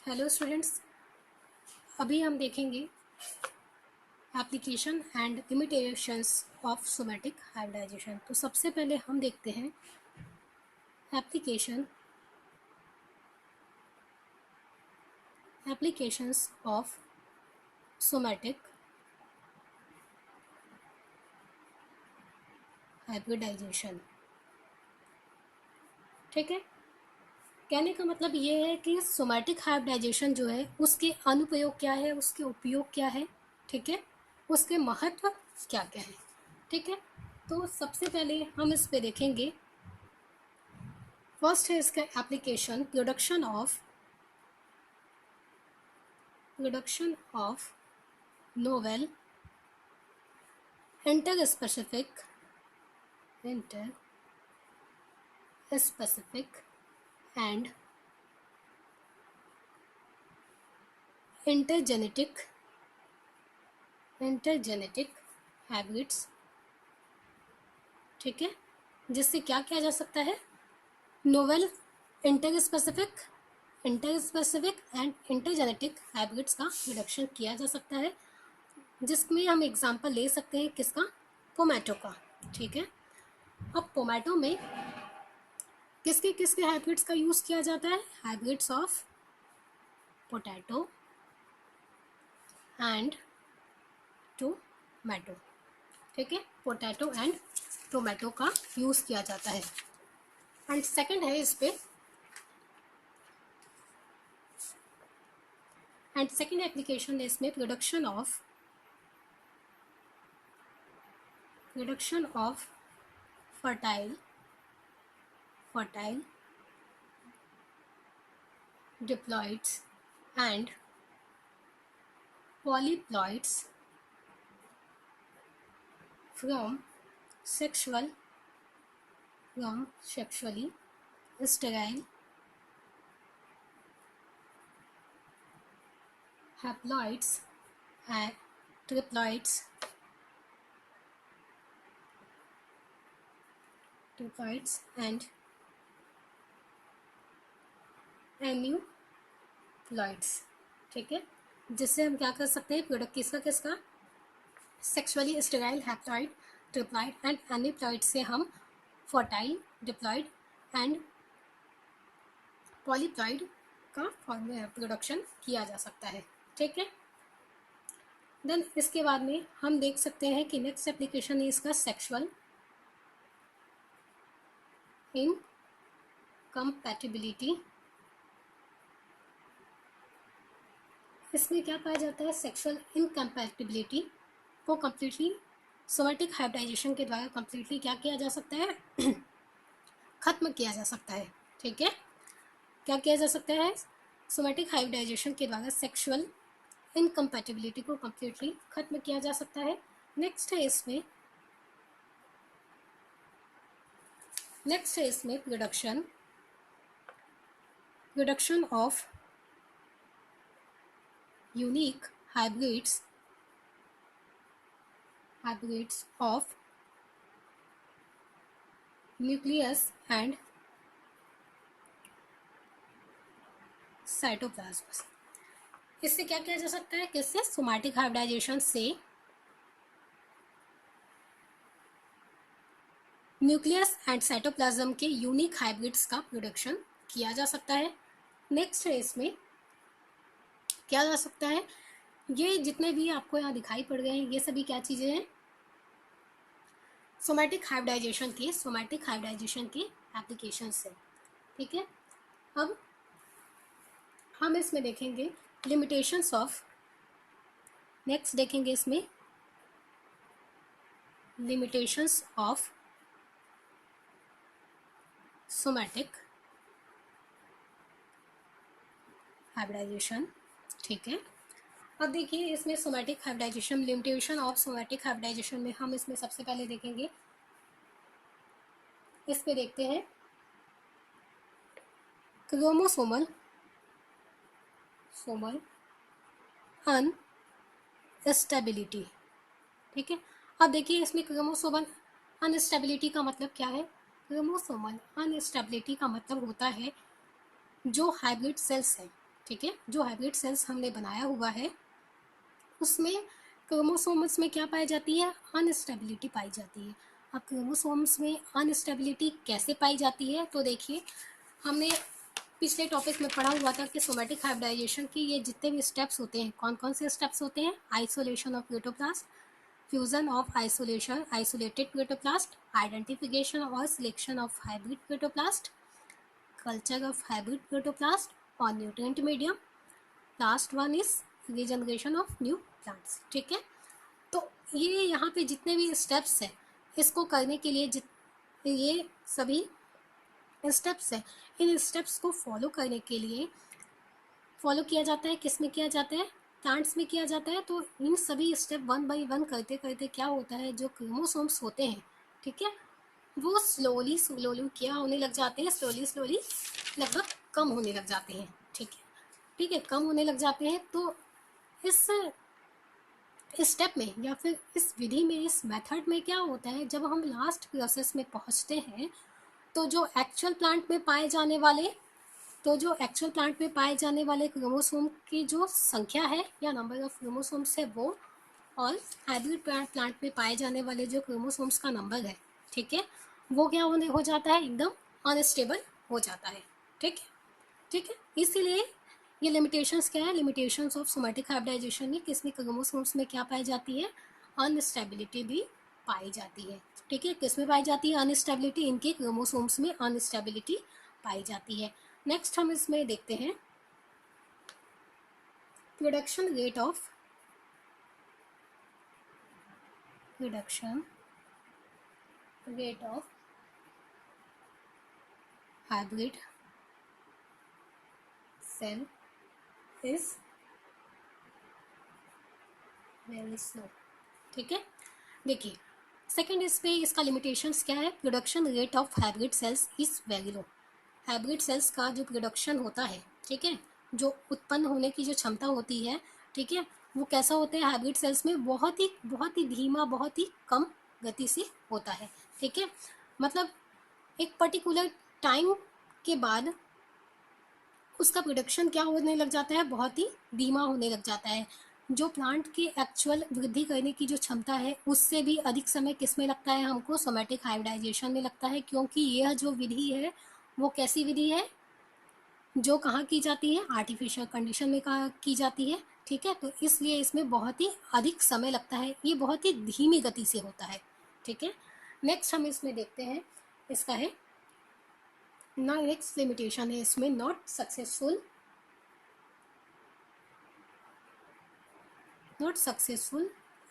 Hello students, अभी हम देखेंगे application and limitations of somatic hybridization. तो सबसे पहले हम देखते हैं एप्लीकेशंस ऑफ सोमैटिक हाइब्रिडाइजेशन। ठीक है, कहने का मतलब ये है कि सोमैटिक हाइब्रिडाइजेशन जो है उसके अनुप्रयोग क्या है, उसके उपयोग क्या है, ठीक है, उसके महत्व क्या क्या है। ठीक है, तो सबसे पहले हम इस पे देखेंगे। फर्स्ट है इसका application production of novel interspecific and intergenetic habits. ठीक है, जिससे क्या किया जा सकता है, नोवेल इंटरस्पेसिफिक एंड इंटरजेनेटिक हैबिट्स का रिडक्शन किया जा सकता है, जिसमें हम एग्जांपल ले सकते हैं किसका, पोमैटो का। ठीक है, अब पोमैटो में किसके किसके हैबिट्स का यूज़ किया जाता है, habits of potato and tomato. ठीक है, पोटैटो एंड टोमेटो का यूज़ किया जाता है। एंड सेकंड है इस पे, एंड सेकंड एप्लीकेशन है इसमें production of fertile diploids and polyploids from sexually sterile haploids and triploids and aneuploids. ठीक है, जिससे हम क्या कर सकते हैं, प्रोडक्ट किसका sexually sterile haploid, triploid and aneuploid से हम फर्टाइल, डिप्लॉइड एंड पॉलीप्लॉइड का प्रोडक्शन किया जा सकता है। ठीक है, देन इसके बाद में हम देख सकते हैं कि नेक्स्ट एप्लीकेशन है इसका सेक्सुअल इनकम्पैटिबिलिटी। इसमें क्या पाया जाता है, सेक्सुअल इनकम्पैटिबिलिटी को कम्प्लीटली सोमैटिक हाइब्रिडाइजेशन के द्वारा कम्प्लीटली क्या किया जा सकता है, खत्म किया जा सकता है। ठीक है, क्या किया जा सकता है, सोमैटिक हाइब्रिडाइजेशन के द्वारा सेक्सुअल इनकम्पैटिबिलिटी को कम्प्लीटली खत्म किया जा सकता है। नेक्स्ट है इसमें production of unique hybrids of nucleus and cytoplasm. इससे क्या किया जा सकता है, किससे, सोमैटिक हाइब्रिडाइजेशन से न्यूक्लियस एंड साइटोप्लाज्म के यूनिक हाइब्रिड्स का प्रोडक्शन किया जा सकता है। नेक्स्ट है इसमें क्या जा सकता है, ये जितने भी आपको यहाँ दिखाई पड़ गए हैं ये सभी क्या चीज़ें हैं, सोमैटिक हाइब्रिडाइजेशन की एप्लीकेशन है। ठीक है, अब हम इसमें देखेंगे लिमिटेशंस ऑफ, नेक्स्ट देखेंगे इसमें लिमिटेशंस ऑफ सोमैटिक हाइब्रिडाइजेशन। ठीक है, अब देखिए इसमें somatic hybridization, limitation of somatic hybridization में हम इसमें सबसे पहले देखेंगे, इस पे देखते हैं क्रोमोसोमल अनस्टेबिलिटी। ठीक है, अब देखिए इसमें क्रोमोसोमल अनस्टेबिलिटी का मतलब क्या है, क्रोमोसोमल अनस्टेबिलिटी का मतलब होता है जो हाइब्रिड सेल्स हैं, ठीक है, जो हाइब्रिड सेल्स हमने बनाया हुआ है उसमें क्रोमोसोम्स में क्या पाई जाती है, अनस्टेबिलिटी पाई जाती है। अब क्रोमोसोम्स में अनस्टेबिलिटी कैसे पाई जाती है, तो देखिए हमने पिछले टॉपिक में पढ़ा हुआ था कि सोमैटिक हाइब्रिडाइजेशन की ये जितने भी स्टेप्स होते हैं, कौन कौन से स्टेप्स होते हैं, isolation of protoplast, fusion of isolated protoplast, identification और selection of hybrid protoplast, culture of hybrid protoplast और nutrient medium, last one is regeneration of new plants. ठीक है, तो ये यहाँ पे जितने भी स्टेप्स हैं इसको करने के लिए ये सभी स्टेप्स हैं, इन स्टेप्स को फॉलो करने के लिए फॉलो किया जाता है, किस में किया जाता है, प्लांट्स में किया जाता है। तो इन सभी स्टेप वन बाय वन करते करते क्या होता है, जो क्रोमोसोम्स होते हैं, ठीक है, वो स्लोली स्लोली क्या होने लग जाते हैं, स्लोली स्लोली लगभग कम होने लग जाते हैं। ठीक है, ठीक है, कम होने लग जाते हैं। तो इस स्टेप में या फिर इस विधि में, इस मेथड में क्या होता है, जब हम लास्ट प्रोसेस में पहुंचते हैं तो जो एक्चुअल प्लांट में पाए जाने वाले क्रोमोसोम की जो संख्या है या नंबर ऑफ क्रोमोसोम्स है वो, और हाइब्रिड प्लांट में पाए जाने वाले जो क्रोमोसोम्स का नंबर है, ठीक है, वो क्या हो जाता है, एकदम अनस्टेबल हो जाता है। ठीक है, ठीक है, इसीलिए ये लिमिटेशंस क्या है, लिमिटेशंस ऑफ सोमैटिक हाइब्रिडाइजेशन में किसमें क्रोमोसोम्स में क्या पाई जाती है, अनस्टेबिलिटी भी पाई जाती है। ठीक है, किसमें पाई जाती है अनस्टेबिलिटी, इनके क्रोमोसोम्स में अनस्टेबिलिटी पाई जाती है। नेक्स्ट हम इसमें देखते हैं production rate of hybrid cell is very slow. ठीक है, देखिए सेकेंड इस पे इसका लिमिटेशंस क्या है, production rate of hybrid cells is very low. Hybrid cells का जो प्रोडक्शन होता है, ठीक है, जो उत्पन्न होने की जो क्षमता होती है, ठीक है, वो कैसा होता है हाइब्रिड सेल्स में, बहुत ही धीमा, बहुत ही कम गति से होता है। ठीक है, मतलब एक पर्टिकुलर टाइम के बाद उसका प्रोडक्शन क्या होने लग जाता है, बहुत ही धीमा होने लग जाता है। जो प्लांट की एक्चुअल वृद्धि करने की जो क्षमता है उससे भी अधिक समय किस में लगता है, हमको सोमैटिक हाइब्रिडाइजेशन में लगता है, क्योंकि यह जो विधि है वो कैसी विधि है, जो कहाँ की जाती है, आर्टिफिशियल कंडीशन में कहाँ की जाती है। ठीक है, तो इसलिए इसमें बहुत ही अधिक समय लगता है, ये बहुत ही धीमी गति से होता है। ठीक है, नेक्स्ट हम इसमें देखते हैं, इसका है ना, नेक्स्ट लिमिटेशन है इसमें, not successful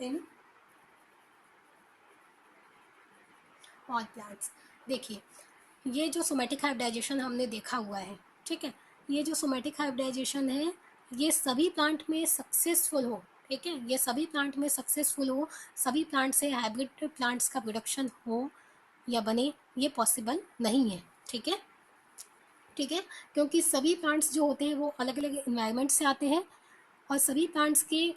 in all plants. देखिए ये जो सोमैटिक हाइब्रिडाइजेशन हमने देखा हुआ है, ठीक है, ये जो सोमैटिक हाइब्रिडाइजेशन है ये सभी प्लांट में सक्सेसफुल हो, ठीक है, ये सभी प्लांट में सक्सेसफुल हो, सभी प्लांट से हाइब्रिड प्लांट्स का प्रोडक्शन हो या बने, ये पॉसिबल नहीं है। ठीक है, ठीक है, क्योंकि सभी प्लांट्स जो होते हैं वो अलग अलग इन्वायरमेंट से आते हैं और सभी प्लांट्स के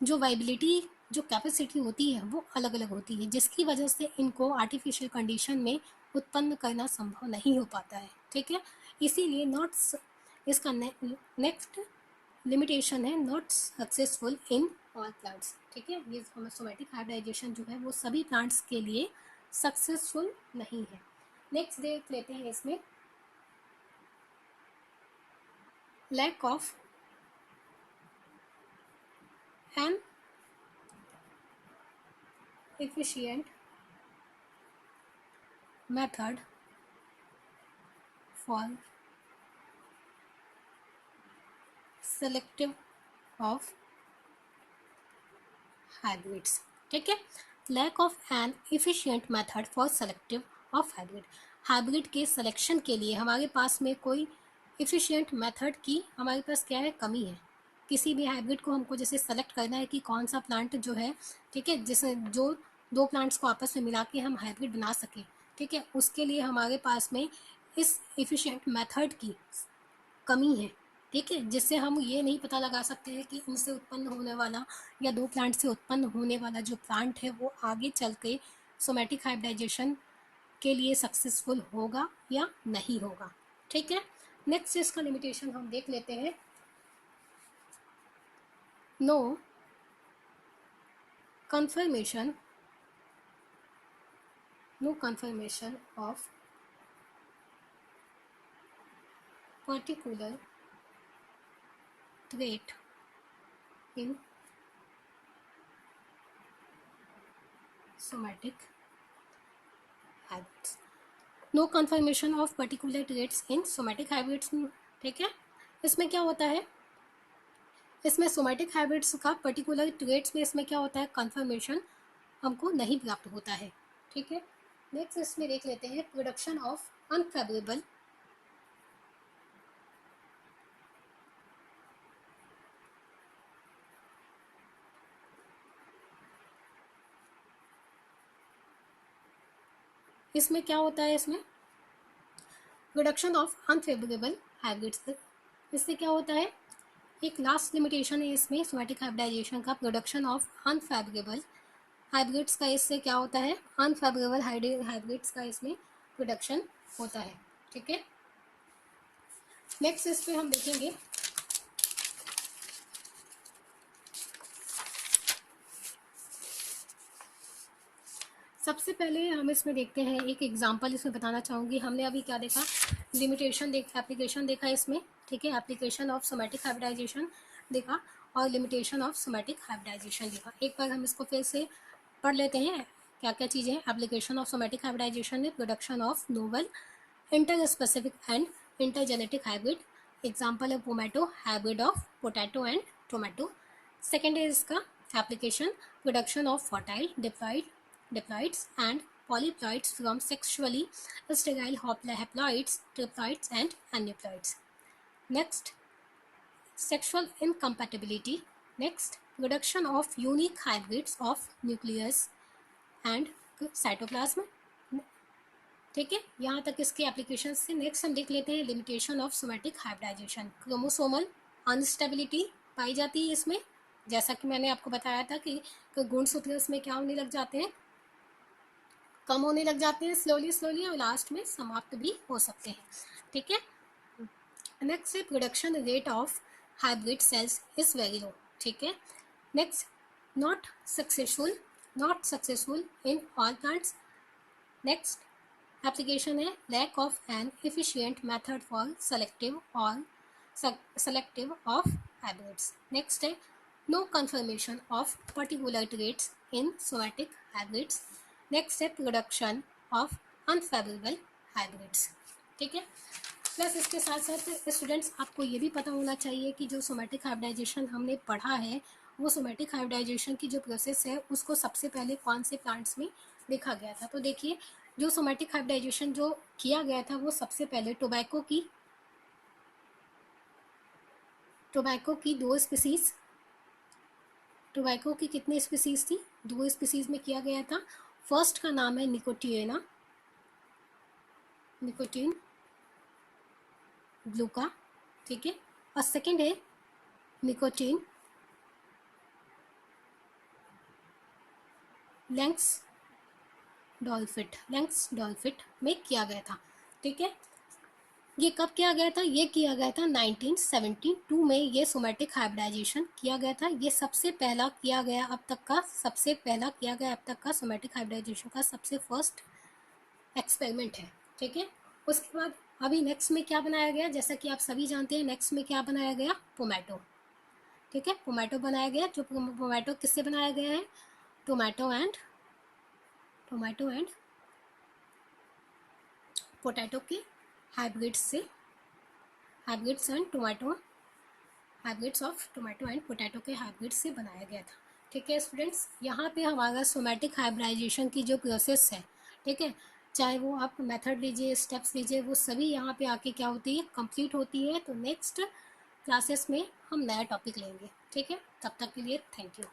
जो वाइबिलिटी, जो कैपेसिटी होती है वो अलग अलग होती है, जिसकी वजह से इनको आर्टिफिशियल कंडीशन में उत्पन्न करना संभव नहीं हो पाता है। ठीक है, इसीलिए इसका नेक्स्ट लिमिटेशन है not successful in all plants. ठीक है, ये सोमैटिक हाइब्रिडाइजेशन जो है वो सभी प्लांट्स के लिए सक्सेसफुल नहीं है। नेक्स्ट देख लेते हैं इसमें lack of an efficient method for selective of hybrids। ठीक है, lack of an efficient method for selective of hybrid के सिलेक्शन के लिए हमारे पास में कोई efficient मेथड की हमारे पास क्या है, कमी है। किसी भी हाइब्रिड को हमको जैसे सेलेक्ट करना है कि कौन सा प्लांट जो है, ठीक है, जिसे जो दो प्लांट्स को आपस में मिला के हम हाइब्रिड बना सकें, ठीक है, उसके लिए हमारे पास में इस एफिशिएंट मेथड की कमी है। ठीक है, जिससे हम ये नहीं पता लगा सकते हैं कि इनसे उत्पन्न होने वाला या दो प्लांट से उत्पन्न होने वाला जो प्लांट है वो आगे चल के सोमैटिक हाइब्रिडाइजेशन के लिए सक्सेसफुल होगा या नहीं होगा। ठीक है, नेक्स्ट इसका लिमिटेशन हम देख लेते हैं, no confirmation of particular trait in somatic habits. No confirmation of particular traits in somatic habits. ठीक है, इसमें क्या होता है, इसमें सोमैटिक हैबिट्स का पर्टिकुलर ट्रेट्स में इसमें क्या होता है, कन्फर्मेशन हमको नहीं प्राप्त होता है. ठीक है, नेक्स्ट इसमें देख लेते हैं प्रोडक्शन ऑफ अनफेवरेबल इसमें क्या होता है, इसमें प्रोडक्शन ऑफ अनफेवरेबल हैबिट्स. इससे क्या होता है, एक लास्ट लिमिटेशन है इसमें सोमैटिक हाइब्रिडाइजेशन का, प्रोडक्शन ऑफ अनफेवरेबल हैबिट्स का. इससे क्या होता है, अनफेवरेबल हैबिट्स का इसमें प्रोडक्शन होता है. ठीक है, नेक्स्ट इस पे हम देखेंगे सबसे पहले हम इसमें देखते हैं एक एग्जांपल इसमें बताना चाहूँगी. हमने अभी क्या देखा, लिमिटेशन एप्लीकेशन देखा इसमें. ठीक है, एप्लीकेशन ऑफ सोमैटिक हाइब्रिडाइजेशन देखा और लिमिटेशन ऑफ सोमैटिक हाइब्रिडाइजेशन देखा. एक बार हम इसको फिर से पढ़ लेते हैं क्या क्या चीज़ें हैं. एप्लीकेशन ऑफ सोमैटिक हाइब्रिडाइजेशन में production of novel interspecific and intergeneric hybrid. Example है pomato, hybrid of potato and tomato. Second है इसका application production of fertile diploids and polyploids from sexually sterile haploids, triploids and aneuploids. Next, sexual incompatibility. Next, production of unique hybrids of nucleus and cytoplasm. ठीक है, यहाँ तक इसके application से. Next हम देख लेते हैं limitation of somatic hybridization. Chromosomal instability पाई जाती है इसमें, जैसा कि मैंने आपको बताया था कि गुणसूत्र इसमें क्या होने लग जाते हैं, कम होने लग जाते हैं स्लोली और लास्ट में समाप्त भी हो सकते हैं. ठीक है, नेक्स्ट है production rate of hybrid cells is very low. ठीक है, next not successful in all plants. Next application है lack of an efficient method for selective of hybrids. Next है no confirmation of particular traits in somatic hybrids. Next है production of unfavourable hybrids. ठीक है, plus इसके साथ साथ students आपको ये भी पता होना चाहिए कि जो सोमैटिक हाइब्रिडाइजेशन हमने पढ़ा है, वो सोमैटिक हाइब्रिडाइजेशन की जो प्रोसेस है उसको सबसे पहले कौन से प्लांट्स में देखा गया था. तो देखिए, जो सोमैटिक हाइब्रिडाइजेशन जो किया गया था वो सबसे पहले टोबैको की 2 स्पीसीज, टोबैको की कितनी स्पीसीज थी, 2 स्पीसीज में किया गया था. फर्स्ट का नाम है निकोटिन ग्लूका. ठीक है, और सेकंड है निकोटिन लैंक्स डॉल्फिट में किया गया था. ठीक है, ये कब किया गया था, ये किया गया था 1972 में. ये सोमैटिक हाइब्रिडाइजेशन किया गया था. ये सबसे पहला किया गया अब तक का सोमैटिक हाइब्रिडाइजेशन का सबसे फर्स्ट एक्सपेरिमेंट है. ठीक है, उसके बाद अभी नेक्स्ट में क्या बनाया गया, जैसा कि आप सभी जानते हैं, नेक्स्ट में क्या बनाया गया, पोमैटो. ठीक है, पोमैटो बनाया गया. जो पोमैटो किससे बनाया गया है, टोमेटो एंड पोटैटो के hybrids of tomato and potato के हाइब्रिड्स से बनाया गया था. ठीक है स्टूडेंट्स, यहाँ पे हमारा सोमैटिक हाइब्रिडाइजेशन की जो प्रोसेस है, ठीक है, चाहे वो आप मेथड लीजिए, स्टेप्स लीजिए, वो सभी यहाँ पे आके क्या होती है, कंप्लीट होती है. तो नेक्स्ट क्लासेस में हम नया टॉपिक लेंगे. ठीक है, तब तक के लिए थैंक यू.